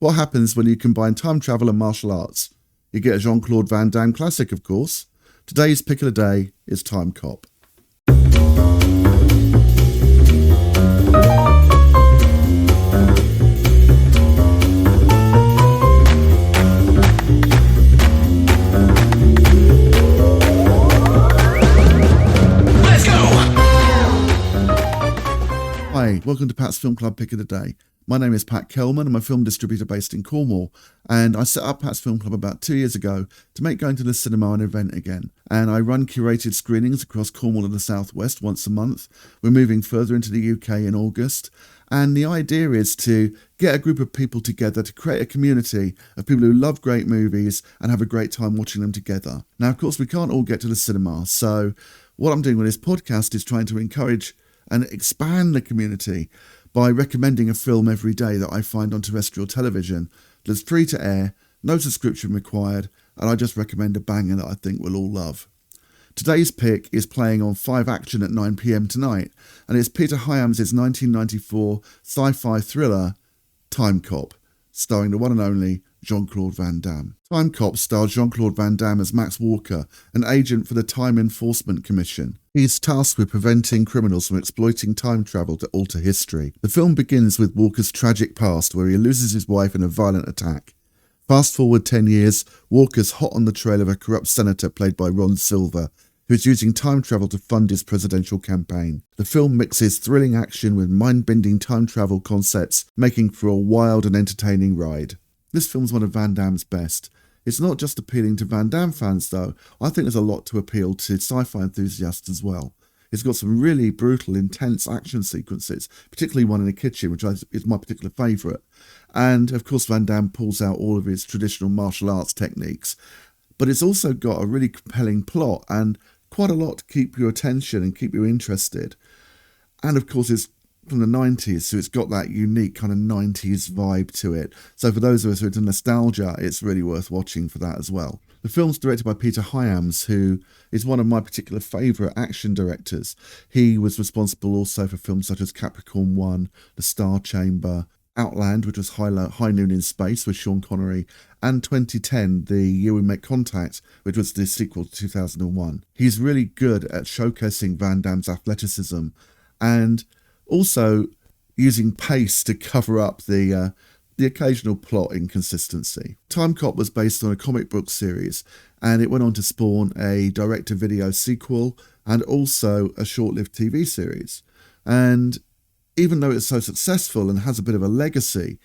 What happens when you combine time travel and martial arts? You get a Jean-Claude Van Damme classic, of course. Today's pick of the day is Timecop. Let's go! Hi, welcome to Pat's Film Club Pick of the Day. My name is Pat Kelman. I'm a film distributor based in Cornwall, and I set up Pat's Film Club about 2 years ago to make going to the cinema an event again. And I run curated screenings across Cornwall and the Southwest once a month. We're moving further into the UK in August, and the idea is to get a group of people together to create a community of people who love great movies and have a great time watching them together. Now, of course, we can't all get to the cinema, so what I'm doing with this podcast is trying to encourage and expand the community by recommending a film every day that I find on terrestrial television that's free to air, no subscription required, and I just recommend a banger that I think we'll all love. Today's pick is playing on 5 Action at 9 p.m. tonight, and it's Peter Hyams' 1994 sci-fi thriller, Timecop, starring the one and only Jean-Claude Van Damme. Timecop stars Jean-Claude Van Damme as Max Walker, an agent for the Time Enforcement Commission. He's tasked with preventing criminals from exploiting time travel to alter history. The film begins with Walker's tragic past, where he loses his wife in a violent attack. Fast forward 10 years, Walker's hot on the trail of a corrupt senator played by Ron Silver, who is using time travel to fund his presidential campaign. The film mixes thrilling action with mind-bending time travel concepts, making for a wild and entertaining ride. This film's one of Van Damme's best. It's not just appealing to Van Damme fans though, I think there's a lot to appeal to sci-fi enthusiasts as well. It's got some really brutal, intense action sequences, particularly one in the kitchen, which is my particular favourite. And of course Van Damme pulls out all of his traditional martial arts techniques. But it's also got a really compelling plot and quite a lot to keep your attention and keep you interested. And of course it's from the 90s, so it's got that unique kind of 90s vibe to it. So for those of us who are into nostalgia, it's really worth watching for that as well. The film's directed by Peter Hyams, who is one of my particular favourite action directors. He was responsible also for films such as Capricorn 1, The Star Chamber, Outland, which was High Noon in Space with Sean Connery, and 2010, The Year We Make Contact, which was the sequel to 2001. He's really good at showcasing Van Damme's athleticism and also using pace to cover up the occasional plot inconsistency. Timecop was based on a comic book series, and it went on to spawn a direct-to-video sequel and also a short-lived TV series. And even though it's so successful and has a bit of a legacy,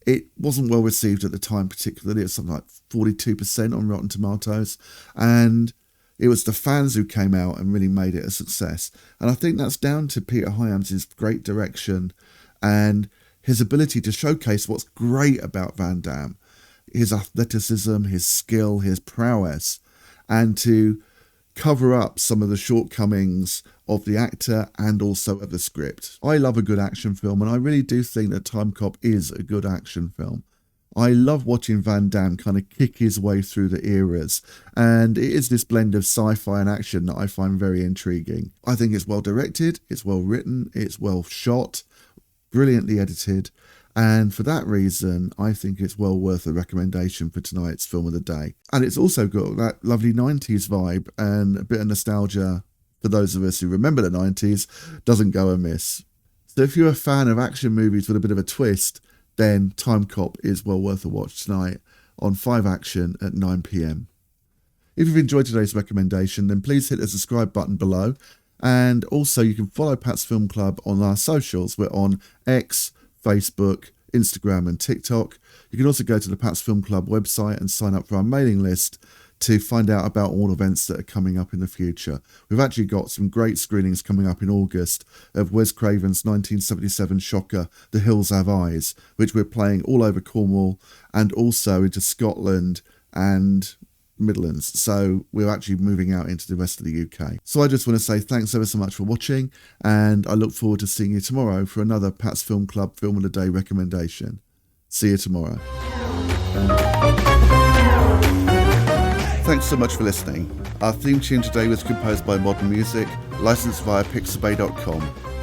it wasn't well received at the time particularly. It was something like 42% on Rotten Tomatoes, and it was the fans who came out and really made it a success. And I think that's down to Peter Hyams' great direction and his ability to showcase what's great about Van Damme, his athleticism, his skill, his prowess, and to cover up some of the shortcomings of the actor and also of the script. I love a good action film, and I really do think that Timecop is a good action film. I love watching Van Damme kind of kick his way through the eras, and it is this blend of sci-fi and action that I find very intriguing. I think it's well directed, it's well written, it's well shot, brilliantly edited, and for that reason I think it's well worth a recommendation for tonight's film of the day. And it's also got that lovely 90s vibe, and a bit of nostalgia for those of us who remember the 90s doesn't go amiss. So if you're a fan of action movies with a bit of a twist, then Timecop is well worth a watch tonight on 5 Action at 9 p.m. If you've enjoyed today's recommendation, then please hit the subscribe button below, and also you can follow Pat's Film Club on our socials. We're on X, Facebook, Instagram and TikTok. You can also go to the Pat's Film Club website and sign up for our mailing list to find out about all events that are coming up in the future. We've actually got some great screenings coming up in August of Wes Craven's 1977 shocker, The Hills Have Eyes, which we're playing all over Cornwall and also into Scotland and Midlands. So we're actually moving out into the rest of the UK. So I just want to say thanks ever so much for watching, and I look forward to seeing you tomorrow for another Pat's Film Club Film of the Day recommendation. See you tomorrow. Thanks so much for listening. Our theme tune today was composed by Modern Music, licensed via pixabay.com.